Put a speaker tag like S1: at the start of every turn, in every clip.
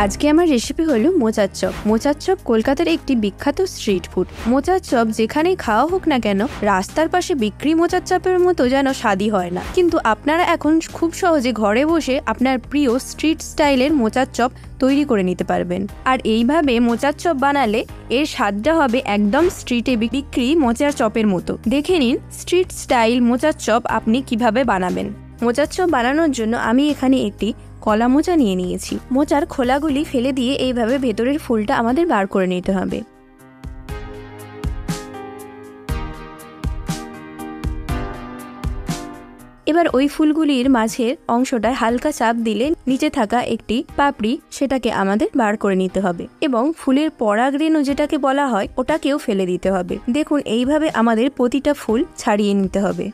S1: আজকে আমার রেসিপি হলো মোচার চপ। মোচার চপ কলকাতার একটি বিখ্যাত স্ট্রিট ফুড। মোচার চপ যেখানেই খাওয়া হোক না কেন, রাস্তার পাশে বিক্রি মোচার চপের মতো যেন স্বাদই হয় না। কিন্তু আপনারা এখন খুব সহজে ঘরে বসে আপনার প্রিয় স্ট্রিট স্টাইলের মোচার চপ তৈরি করে নিতে পারবেন। আর এইভাবে মোচার চপ বানালে এর স্বাদটা হবে একদম স্ট্রিটে বিক্রি মোচার চপের মতো। দেখে নিন স্ট্রিট স্টাইল মোচার চপ আপনি কিভাবে বানাবেন। মোচার চপ বানানোর জন্য আমি এখানে একটি কলা মোচা নিয়ে নিয়েছি। মোচার খোলাগুলি ফেলে দিয়ে এইভাবে ভেতরের ফুলটা আমাদের বার করে নিতে হবে। এবার ওই ফুলগুলির মাঝের অংশটা হালকা চাপ দিলে নিচে থাকা একটি পাপড়ি সেটাকে আমাদের বার করে নিতে হবে এবং ফুলের পরাগ রেণু যেটাকে বলা হয় ওটাকেও ফেলে দিতে হবে। দেখুন এইভাবে আমাদের প্রতিটা ফুল ছাড়িয়ে নিতে হবে।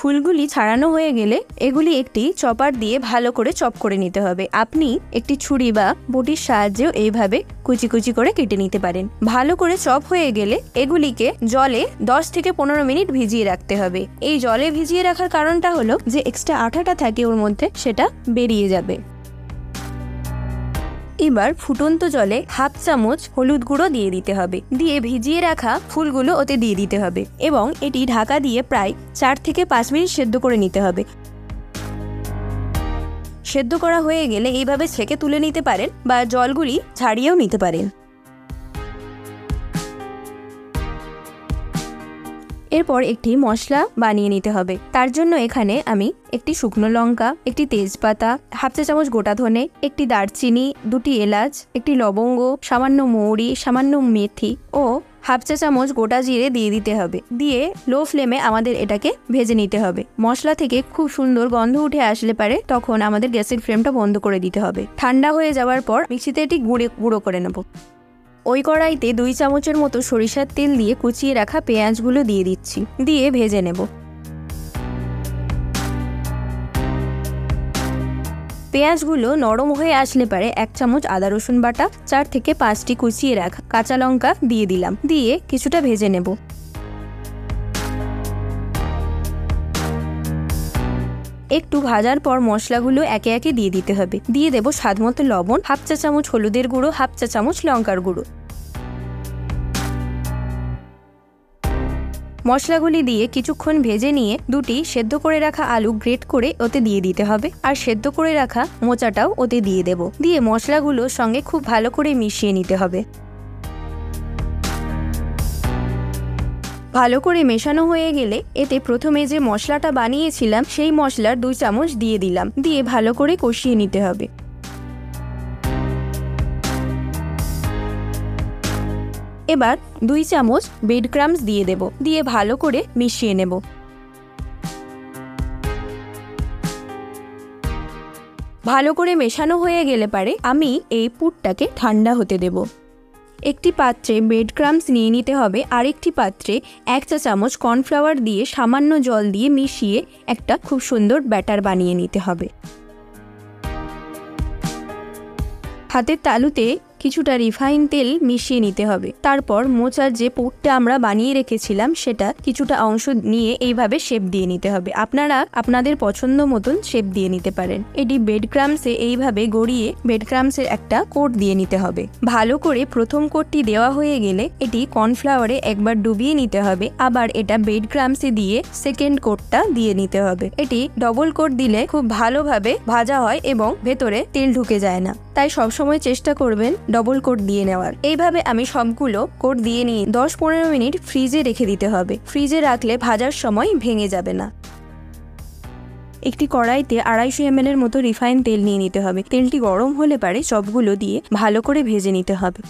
S1: ফুলগুলি ছাড়ানো হয়ে গেলে এগুলি একটি চপার দিয়ে ভালো করে চপ করে নিতে হবে। আপনি একটি ছুরি বা বটির সাহায্যেও এইভাবে কুচি কুচি করে কেটে নিতে পারেন। ভালো করে চপ হয়ে গেলে এগুলিকে জলে 10 থেকে 15 মিনিট ভিজিয়ে রাখতে হবে। এই জলে ভিজিয়ে রাখার কারণটা হলো যে এক্সট্রা আঠাটা থাকে ওর মধ্যে সেটা বেরিয়ে যাবে। এবার ফুটন্ত জলে হাফ চামচ হলুদ গুঁড়ো দিয়ে দিতে হবে, দিয়ে ভিজিয়ে রাখা ফুলগুলো ওতে দিয়ে দিতে হবে এবং এটি ঢাকা দিয়ে প্রায় 4 থেকে 5 মিনিট সেদ্ধ করে নিতে হবে। সেদ্ধ করা হয়ে গেলে এইভাবে ছেঁকে তুলে নিতে পারেন বা জলগুলি ছাড়িয়েও নিতে পারেন। এরপর একটি মশলা বানিয়ে নিতে হবে। তার জন্য এখানে আমি একটি শুকনো লঙ্কা, একটি তেজপাতা, হাফ চা চামচ গোটা ধনে, একটি দারচিনি, 2টি এলাচ, একটি লবঙ্গ, সামান্য মৌরি, সামান্য মেথি ও হাফ চা চামচ গোটা জিরে দিয়ে দিতে হবে। দিয়ে লো ফ্লেমে আমাদের এটাকে ভেজে নিতে হবে। মশলা থেকে খুব সুন্দর গন্ধ উঠে আসলে পারে তখন আমাদের গ্যাসের ফ্লেমটা বন্ধ করে দিতে হবে। ঠান্ডা হয়ে যাওয়ার পর মিক্সিতে এটি গুঁড়ো করে নেব। ওই কড়াইতে 2 চামচের মতো সরিষার তেল দিয়ে কুচিয়ে রাখা পেঁয়াজগুলো দিয়ে দিচ্ছি, দিয়ে ভেজে নেব। পেঁয়াজগুলো নরম হয়ে আসলে পারে 1 চামচ আদা রসুন বাটা, 4 থেকে 5টি কুচিয়ে রাখা কাঁচা লঙ্কা দিয়ে দিলাম, দিয়ে কিছুটা ভেজে নেব। একটু ভাজার পর মশলাগুলো একে একে দিয়ে দিতে হবে। দিয়ে দেব স্বাদমতো লবণ, হাফ চা চামচ হলুদের গুঁড়ো, হাফ চা চামচ লঙ্কার গুঁড়ো। মশলাগুলি দিয়ে কিছুক্ষণ ভেজে নিয়ে 2টি সেদ্ধ করে রাখা আলু গ্রেট করে ওতে দিয়ে দিতে হবে আর সেদ্ধ করে রাখা মোচাটাও ওতে দিয়ে দেব। দিয়ে মশলাগুলোর সঙ্গে খুব ভালো করে মিশিয়ে নিতে হবে। ভালো করে মেশানো হয়ে গেলে এতে প্রথমে যে মশলাটা বানিয়েছিলাম সেই মশলার 2 চামচ দিয়ে দিলাম, দিয়ে ভালো করে কষিয়ে নিতে হবে। এবার 2 চামচ ব্রেড ক্রাম্বস দিয়ে দেব, দিয়ে ভালো করে মিশিয়ে নেব। ভালো করে মেশানো হয়ে গেলে পারে আমি এই পুরটাকে ঠান্ডা হতে দেব। একটি পাত্রে ব্রেড ক্রাম্বস নিয়ে নিতে হবে, আরেকটি পাত্রে 1 চা চামচ কর্নফ্লাওয়ার দিয়ে সামান্য জল দিয়ে মিশিয়ে একটা খুব সুন্দর ব্যাটার বানিয়ে নিতে হবে। হাতের তালুতে কিছুটা রিফাইন তেল মিশিয়ে নিতে হবে। তারপর মোচার যে পুরটা আমরা বানিয়ে রেখেছিলাম সেটা কিছুটা অংশ নিয়ে এইভাবে শেপ দিয়ে নিতে হবে। আপনারা আপনাদের পছন্দ মতন শেপ দিয়ে নিতে পারেন। এটি ব্রেড ক্রাম্বসে এইভাবে গড়িয়ে ব্রেড ক্রাম্বসের একটা কোট দিয়ে নিতে হবে। ভালো করে প্রথম কোটটি দেওয়া হয়ে গেলে এটি কর্নফ্লাওয়ারে একবার ডুবিয়ে নিতে হবে, আবার এটা ব্রেড ক্রাম্বসে দিয়ে সেকেন্ড কোটটা দিয়ে নিতে হবে। এটি ডবল কোট দিলে খুব ভালোভাবে ভাজা হয় এবং ভেতরে তেল ঢুকে যায় না, তাই সবসময় চেষ্টা করবেন ডবল কোট দিয়ে নেওয়ার। এইভাবে আমি সবগুলো কোট দিয়ে নিয়ে 10-15 মিনিট ফ্রিজে রেখে দিতে হবে। ফ্রিজে রাখলে ভাজার সময় ভেঙে যাবে না। একটি কড়াইতে 250 ml এর মতো রিফাইন তেল নিয়ে নিতে হবে। তেলটি গরম হলে পারে সবগুলো দিয়ে ভালো করে ভেজে নিতে হবে।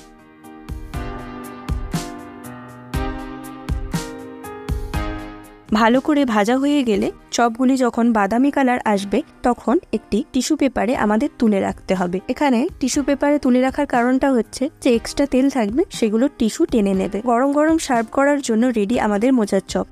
S1: ভালো করে ভাজা হয়ে গেলে চপগুলি যখন বাদামি কালার আসবে তখন একটি টিস্যু পেপারে আমাদের তুলে রাখতে হবে। এখানে টিস্যু পেপারে তুলে রাখার কারণটা হচ্ছে যে এক্সট্রা তেল থাকবে সেগুলো টিস্যু টেনে নেবে। গরম গরম সার্ভ করার জন্য রেডি আমাদের মোচার চপ।